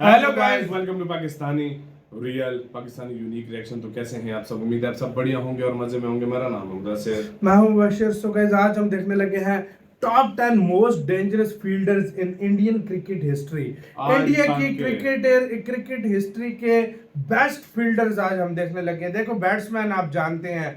Hello guys, welcome to Pakistani real Pakistani unique reaction. तो कैसे हैं आप सब? उम्मीद है आप सब बढ़िया होंगे और मजे में होंगे। मेरा नाम है मुदस्सिर, मैं हूं बशीर। सो गाइस, आज हम देखने लगे हैं top 10 most dangerous fielders in Indian cricket history. India की क्रिकेट हिस्ट्री के बेस्ट फील्डर्स आज हम देखने लगे हैं। देखो, बैट्समैन आप जानते हैं,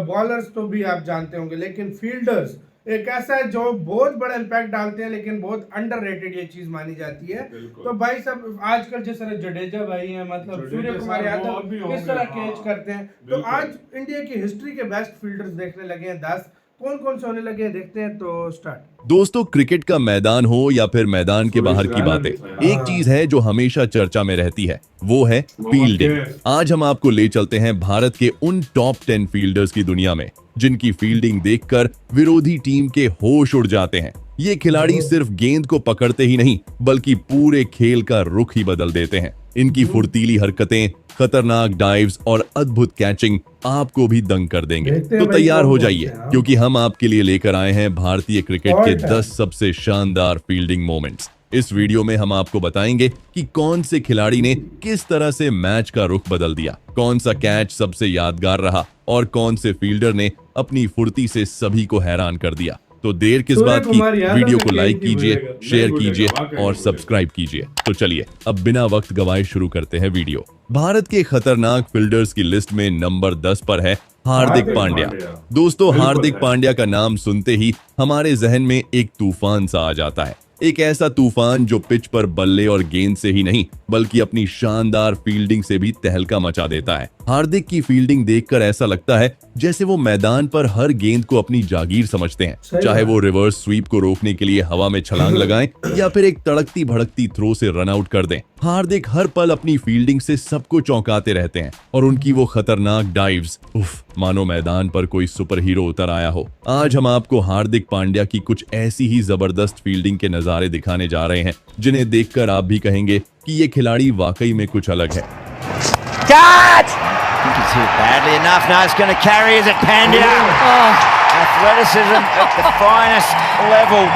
बॉलर्स तो भी आप जानते होंगे, लेकिन फील्डर्स एक ऐसा है जो बहुत बड़ा इम्पैक्ट डालते हैं, लेकिन बहुत अंडररेटेड ये चीज मानी जाती है। तो भाई सब आजकल जिस तरह जडेजा भाई हैं, मतलब सूर्य कुमार यादव किस तरह कैच करते हैं, तो आज इंडिया की हिस्ट्री के बेस्ट फील्डर्स देखने लगे हैं 10। कौन कौन से होने लगे हैं देखते हैं। तो स्टार्ट। दोस्तों, क्रिकेट का मैदान हो या फिर मैदान के बाहर की बातें, एक चीज है जो हमेशा चर्चा में रहती है, वो है फील्डिंग। आज हम आपको ले चलते हैं भारत के उन टॉप 10 फील्डर्स की दुनिया में जिनकी फील्डिंग देखकर विरोधी टीम के होश उड़ जाते हैं। ये खिलाड़ी सिर्फ गेंद को पकड़ते ही नहीं, बल्कि पूरे खेल का रुख ही बदल देते हैं। इनकी फुर्तीली हरकतें, खतरनाक डाइव्स और अद्भुत कैचिंग आपको भी दंग कर देंगे। तो तैयार हो जाइए, क्योंकि हम आपके लिए लेकर आए हैं भारतीय क्रिकेट के 10 सबसे शानदार फील्डिंग मोमेंट्स। इस वीडियो में हम आपको बताएंगे कि कौन से खिलाड़ी ने किस तरह से मैच का रुख बदल दिया, कौन सा कैच सबसे यादगार रहा और कौन से फील्डर ने अपनी फुर्ती से सभी को हैरान कर दिया। तो देर किस बात की, वीडियो को लाइक कीजिए, शेयर कीजिए और सब्सक्राइब कीजिए। तो चलिए अब बिना वक्त गवाए शुरू करते हैं वीडियो। भारत के खतरनाक फील्डर्स की लिस्ट में नंबर 10 पर है हार्दिक पांड्या। दोस्तों, हार्दिक पांड्या का नाम सुनते ही हमारे जहन में एक तूफान सा आ जाता है। एक ऐसा तूफान जो पिच पर बल्ले और गेंद से ही नहीं, बल्कि अपनी शानदार फील्डिंग से भी तहलका मचा देता है। हार्दिक की फील्डिंग देखकर ऐसा लगता है जैसे वो मैदान पर हर गेंद को अपनी जागीर समझते हैं, चाहे वो रिवर्स स्वीप को रोकने के लिए हवा में छलांग लगाएं या फिर एक तड़कती भड़कती थ्रो से रन आउट कर दें। हार्दिक हर पल अपनी फील्डिंग से सबको चौंकाते रहते हैं और उनकी वो खतरनाक डाइव्स, मानो मैदान पर कोई सुपर हीरो उतर आया हो। आज हम आपको हार्दिक पांड्या की कुछ ऐसी ही जबरदस्त फील्डिंग के नजारे दिखाने जा रहे हैं जिन्हें देखकर आप भी कहेंगे कि ये खिलाड़ी वाकई में कुछ अलग है। Catch! I think he's hit badly enough. Now it's going to carry. Is it Pandya? Oh, athleticism at the finest level.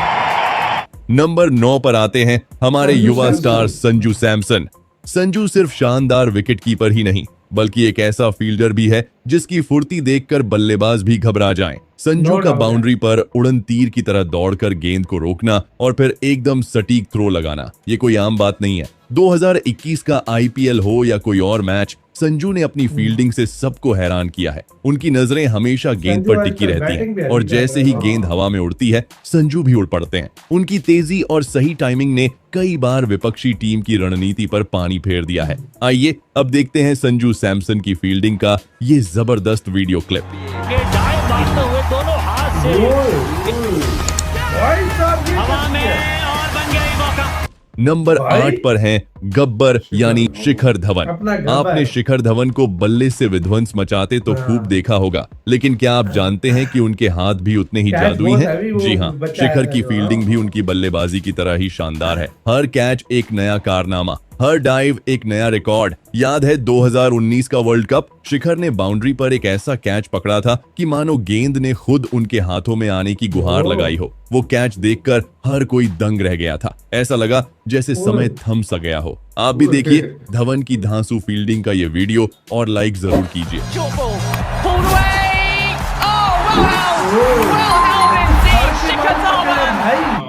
Number 9 पर आते हैं हमारे युवा स्टार संजू सैमसन। संजू सिर्फ शानदार विकेट कीपर ही नहीं, बल्कि एक ऐसा फील्डर भी है जिसकी फुर्ती देखकर बल्लेबाज भी घबरा जाएं। संजू का बाउंड्री पर उड़न तीर की तरह दौड़कर गेंद को रोकना और फिर एकदम सटीक थ्रो लगाना, ये कोई आम बात नहीं है। 2021 का आईपीएल हो या कोई और मैच, संजू ने अपनी फील्डिंग से सबको हैरान किया है। उनकी नजरें हमेशा गेंद पर टिकी रहती हैं और जैसे ही गेंद हवा में उड़ती है, संजू भी उड़ पड़ते हैं। उनकी तेजी और सही टाइमिंग ने कई बार विपक्षी टीम की रणनीति पर पानी फेर दिया है। आइए अब देखते हैं संजू सैमसन की फील्डिंग का ये जबरदस्त वीडियो क्लिप। दोनों हाथ से हवा में और बन गया मौका। नंबर 8 पर हैं गब्बर यानी शिखर धवन। आपने शिखर धवन को बल्ले से विध्वंस मचाते तो खूब देखा होगा, लेकिन क्या आप जानते हैं कि उनके हाथ भी उतने ही जादुई हैं? जी हाँ, शिखर की फील्डिंग भी उनकी बल्लेबाजी की तरह ही शानदार है। हर कैच एक नया कारनामा, हर डाइव एक नया रिकॉर्ड। याद है 2019 का वर्ल्ड कप, शिखर ने बाउंड्री पर एक ऐसा कैच पकड़ा था कि मानो गेंद ने खुद उनके हाथों में आने की गुहार लगाई हो। वो कैच देखकर हर कोई दंग रह गया था, ऐसा लगा जैसे समय थम सा गया हो। आप भी देखिए धवन की धांसू फील्डिंग का ये वीडियो और लाइक जरूर कीजिए।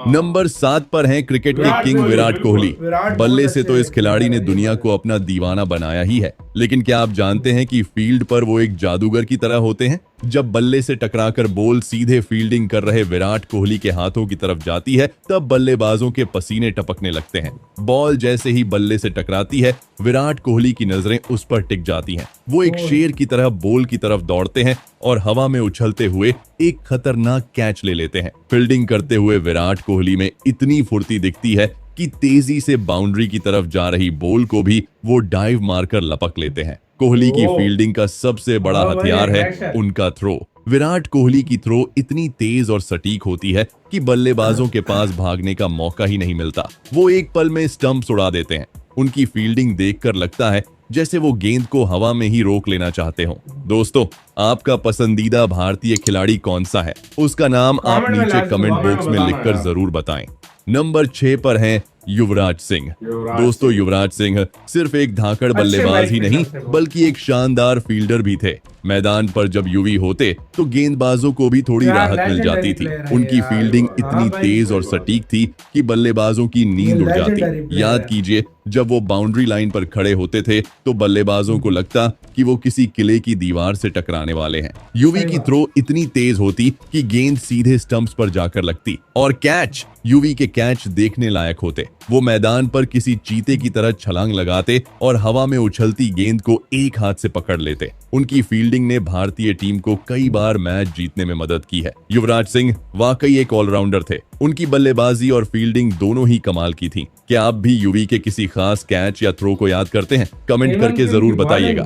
नंबर 7 पर हैं क्रिकेट के किंग विराट कोहली। बल्ले से तो इस खिलाड़ी ने दुनिया को अपना दीवाना बनाया ही है, लेकिन क्या आप जानते हैं कि फील्ड पर वो एक जादूगर की तरह होते हैं? जब बल्ले से टकराकर बॉल सीधे फील्डिंग कर रहे विराट कोहली के हाथों की तरफ जाती है, तब बल्लेबाजों के पसीने टपकने लगते हैं। बॉल जैसे ही बल्ले से टकराती है, विराट कोहली की नजरें उस पर टिक जाती हैं। वो एक शेर की तरह बॉल की तरफ दौड़ते हैं और हवा में उछलते हुए एक खतरनाक कैच ले लेते हैं। फील्डिंग करते हुए विराट कोहली में इतनी फुर्ती दिखती है कि तेजी से बाउंड्री की तरफ जा रही बॉल को भी वो डाइव मारकर लपक लेते हैं। कोहली की फील्डिंग का सबसे बड़ा हथियार है उनका थ्रो। विराट कोहली की थ्रो इतनी तेज और सटीक होती है कि बल्लेबाजों के पास भागने का मौका ही नहीं मिलता। वो एक पल में स्टंप्स उड़ा देते हैं। उनकी फील्डिंग देखकर लगता है जैसे वो गेंद को हवा में ही रोक लेना चाहते हो। दोस्तों, आपका पसंदीदा भारतीय खिलाड़ी कौन सा है? उसका नाम आप नीचे कमेंट बॉक्स में लिखकर जरूर बताएं। नंबर 6 पर हैं युवराज सिंह। युवराज दोस्तों, युवराज सिंह सिर्फ एक धाकड़ बल्लेबाज ही नहीं बल्कि एक शानदार फील्डर भी थे। मैदान पर जब यूवी होते तो गेंदबाजों को भी थोड़ी यार, राहत मिल जाती थी। legendary उनकी player है फील्डिंग यार। इतनी हाँ भाई, तेज और सटीक थी कि बल्लेबाजों की नींद उड़ legendary जाती। player याद है। कीजिए, जब वो बाउंड्री लाइन पर खड़े होते थे तो बल्लेबाजों को लगता कि वो किसी किले की दीवार से टकराने वाले हैं। यूवी की थ्रो इतनी तेज होती कि गेंद सीधे स्टंप्स पर जाकर लगती और कैच, यूवी के कैच देखने लायक होते। वो मैदान पर किसी चीते की तरह छलांग लगाते और हवा में उछलती गेंद को एक हाथ से पकड़ लेते। उनकी फील्डिंग ने भारतीय टीम को कई बार मैच जीतने में मदद की है। युवराज सिंह वाकई एक ऑलराउंडर थे। उनकी बल्लेबाजी और फील्डिंग दोनों ही कमाल की थी। क्या आप भी यूवी के किसी खास कैच या थ्रो को याद करते हैं? कमेंट करके जरूर बताइएगा।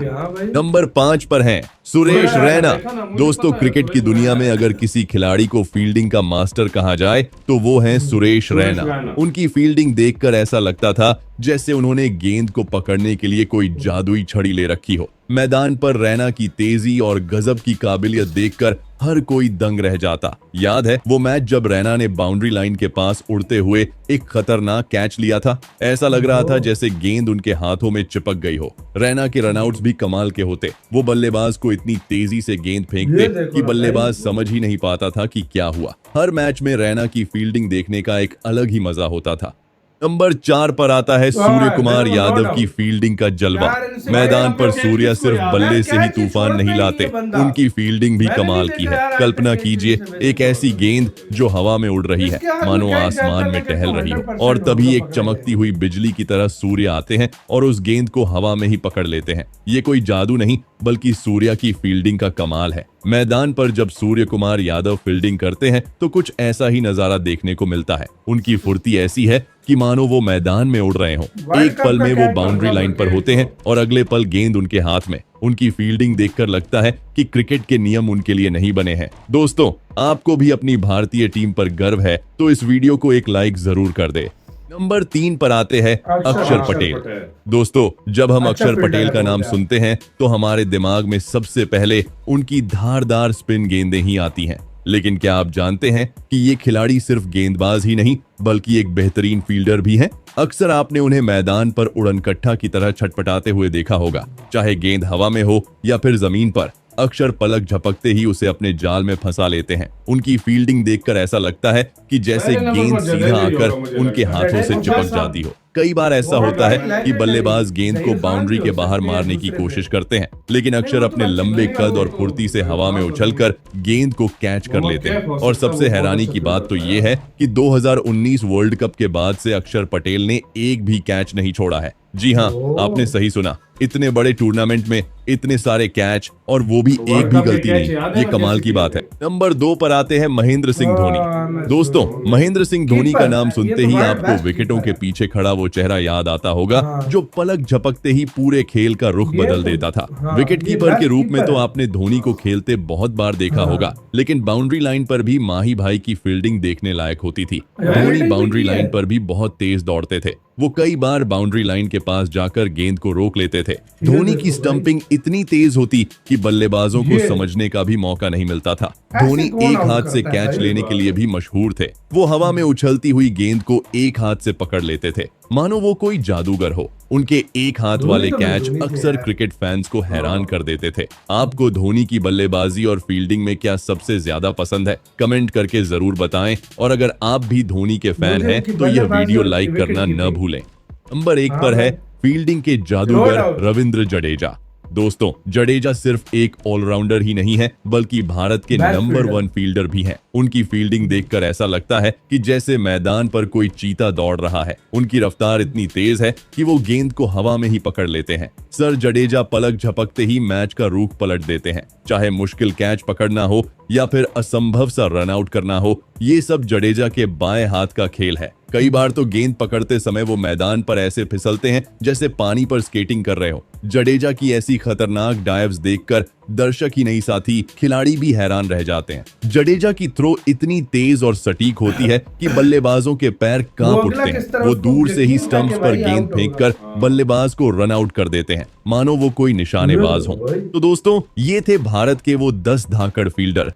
नंबर 5 पर हैं सुरेश रैना। दोस्तों, क्रिकेट की दुनिया में अगर किसी खिलाड़ी को फील्डिंग का मास्टर कहा जाए तो वो हैं सुरेश रैना। उनकी फील्डिंग देखकर ऐसा लगता था जैसे उन्होंने गेंद को पकड़ने के लिए कोई जादुई छड़ी ले रखी हो। मैदान पर रैना की तेजी और गजब की काबिलियत देखकर हर कोई दंग रह जाता। याद है वो मैच जब रैना ने बाउंड्री लाइन के पास उड़ते हुए एक खतरनाक कैच लिया था? ऐसा लग रहा था जैसे गेंद उनके हाथों में चिपक गई हो। रैना के रनआउट्स भी कमाल के होते। वो बल्लेबाज को इतनी तेजी से गेंद फेंकते कि बल्लेबाज समझ ही नहीं पाता था कि क्या हुआ। हर मैच में रैना की फील्डिंग देखने का एक अलग ही मजा होता था। नंबर 4 पर आता है सूर्य कुमार यादव की फील्डिंग का जलवा। मैदान पर सूर्या सिर्फ बल्ले से ही तूफान नहीं लाते, उनकी फील्डिंग भी कमाल की है। कल्पना कीजिए, एक ऐसी गेंद जो हवा में उड़ रही है, मानो आसमान में टहल रही हो, और तभी एक चमकती हुई बिजली की तरह सूर्य आते हैं और उस गेंद को हवा में ही पकड़ लेते हैं। ये कोई जादू नहीं बल्कि सूर्या की फील्डिंग का कमाल है। मैदान पर जब सूर्य कुमार यादव फील्डिंग करते हैं तो कुछ ऐसा ही नजारा देखने को मिलता है। उनकी फुर्ती ऐसी है कि मानो वो मैदान में उड़ रहे हों। एक पल में वो बाउंड्री लाइन पर होते हैं और अगले पल गेंद उनके हाथ में। उनकी फील्डिंग देखकर लगता है कि क्रिकेट के नियम उनके लिए नहीं बने हैं। दोस्तों, आपको भी अपनी भारतीय टीम पर गर्व है तो इस वीडियो को एक लाइक जरूर कर दे। नंबर 3 पर आते हैं अक्षर पटेल। दोस्तों, जब हम अक्षर पटेल का नाम सुनते हैं तो हमारे दिमाग में सबसे पहले उनकी धारदार स्पिन गेंदें ही आती हैं। लेकिन क्या आप जानते हैं कि ये खिलाड़ी सिर्फ गेंदबाज ही नहीं बल्कि एक बेहतरीन फील्डर भी हैं? अक्सर आपने उन्हें मैदान पर उड़नकट्टा की तरह छटपटाते हुए देखा होगा, चाहे गेंद हवा में हो या फिर जमीन पर। अक्षर पलक झपकते ही उसे अपने जाल में फंसा लेते हैं। उनकी फील्डिंग देखकर ऐसा लगता है कि जैसे गेंद सीधा आकर उनके हाथों से चिपक जाती हो। कई बार ऐसा होता है कि बल्लेबाज गेंद को बाउंड्री के बाहर मारने की कोशिश करते हैं, लेकिन अक्षर अपने लंबे कद और फुर्ती से हवा में उछलकर गेंद को कैच कर लेते हैं। और सबसे हैरानी की बात तो ये है कि 2019 वर्ल्ड कप के बाद से अक्षर पटेल ने एक भी कैच नहीं छोड़ा है। जी हाँ, आपने सही सुना, इतने बड़े टूर्नामेंट में इतने सारे कैच और वो भी एक भी गलती नहीं। ये कमाल की बात है। नंबर 2 पर आते हैं महेंद्र सिंह धोनी। दोस्तों, महेंद्र सिंह धोनी का नाम सुनते ही आपको विकेटों के पीछे खड़ा वो चेहरा याद आता होगा जो पलक झपकते ही पूरे खेल का रुख बदल देता था। विकेट कीपर के रूप में तो आपने धोनी को खेलते बहुत बार देखा होगा, लेकिन बाउंड्री लाइन पर भी माही भाई की फील्डिंग देखने लायक होती थी। धोनी बाउंड्री लाइन पर भी बहुत तेज दौड़ते थे। वो कई बार बाउंड्री लाइन के पास जाकर गेंद को रोक लेते थे। धोनी की स्टंपिंग इतनी तेज होती कि बल्लेबाजों को समझने का भी मौका नहीं मिलता था। धोनी एक हाथ से कैच लेने के लिए भी मशहूर थे। वो हवा में उछलती हुई गेंद को एक हाथ से पकड़ लेते थे, मानो वो कोई जादूगर हो। उनके एक हाथ वाले कैच अक्सर क्रिकेट फैंस को हैरान कर देते थे। आपको धोनी की बल्लेबाजी और फील्डिंग में क्या सबसे ज्यादा पसंद है? कमेंट करके जरूर बताएं। और अगर आप भी धोनी के फैन हैं तो यह वीडियो लाइक करना न भूलें। नंबर 1 पर है फील्डिंग के जादूगर रविंद्र जडेजा। दोस्तों, जडेजा सिर्फ एक ऑलराउंडर ही नहीं है बल्कि भारत के नंबर 1 फील्डर भी हैं। उनकी फील्डिंग देखकर ऐसा लगता है कि जैसे मैदान पर कोई चीता दौड़ रहा है। उनकी रफ्तार इतनी तेज है कि वो गेंद को हवा में ही पकड़ लेते हैं। सर जडेजा पलक झपकते ही मैच का रुख पलट देते हैं। चाहे मुश्किल कैच पकड़ना हो या फिर असंभव सा रन आउट करना हो, ये सब जडेजा के बाएं हाथ का खेल है। कई बार तो गेंद पकड़ते समय वो मैदान पर ऐसे फिसलते हैं जैसे पानी पर स्केटिंग कर रहे हो। जडेजा की ऐसी खतरनाक डाइव्स देखकर दर्शक ही नहीं साथी खिलाड़ी भी हैरान रह जाते हैं। जडेजा की थ्रो इतनी तेज और सटीक होती है कि बल्लेबाजों के पैर कांप उठते हैं। वो दूर से ही स्टंप्स पर गेंद फेंककर बल्लेबाज को रन आउट कर देते हैं, मानो वो कोई निशानेबाज हो। तो दोस्तों, ये थे भारत के वो 10 धाकड़ फील्डर।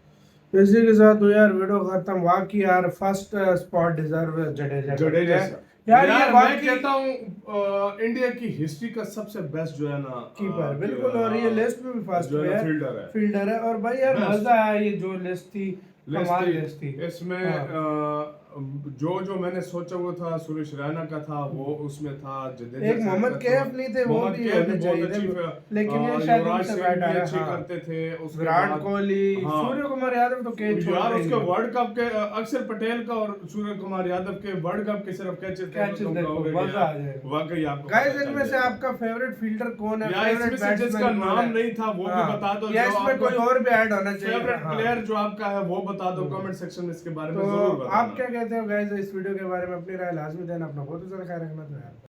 इसी के साथ तो यार वीडियो खत्म। वाकई यार फर्स्ट स्पॉट डिजर्व जडेजा। यार ये मैं वाकई कहता हूँ इंडिया की हिस्ट्री का सबसे बेस्ट जो है ना कीपर बिल्कुल, और ये लिस्ट में भी फर्स्ट जो है पे ना है, फील्डर है और भाई यार Best. मजा आया ये जो लिस्ट थी, कमाल लिस्ट थी। इसमें जो मैंने सोचा वो था, सुरेश रैना का था, वो उसमें था, जडेजा एक मोहम्मद कैफ नहीं थे, वो भी होने चाहिए थे, लेकिन ये शायद युवराज उनसे सिंह बैट भी आया। अच्छे हाँ। करते थे, उसके विराट बाद कोहली, हाँ। सूर्य कुमार यादव तो कैच छोड़ यार रहे उसके हैं। वर्ल्ड कप के अक्षर पटेल का और सूर्य कुमार यादव के वर्ल्ड कप के सिर्फ कैचेस देखो, मजा आ जाएगा। वाकई आपको गाइस पता इनमें चल से जाएगा। आपका फेवरेट फील्डर कौन है? या फेवरेट इसमें से जिसका बैट्समैन कौन नाम है? नहीं था वो भी हाँ। बता दो, या जो इसमें आपको कोई और भी ऐड होना चाहिए। फेवरेट हाँ। प्लेयर जो आपका है वो बता दो कमेंट सेक्शन में, इसके बारे में तो जरूर बताना। आप क्या कहते हो गाइस इस वीडियो के बारे में? अपनी राय लाजमी देना, अपना बहुत सारा ख्याल रखना। तो यार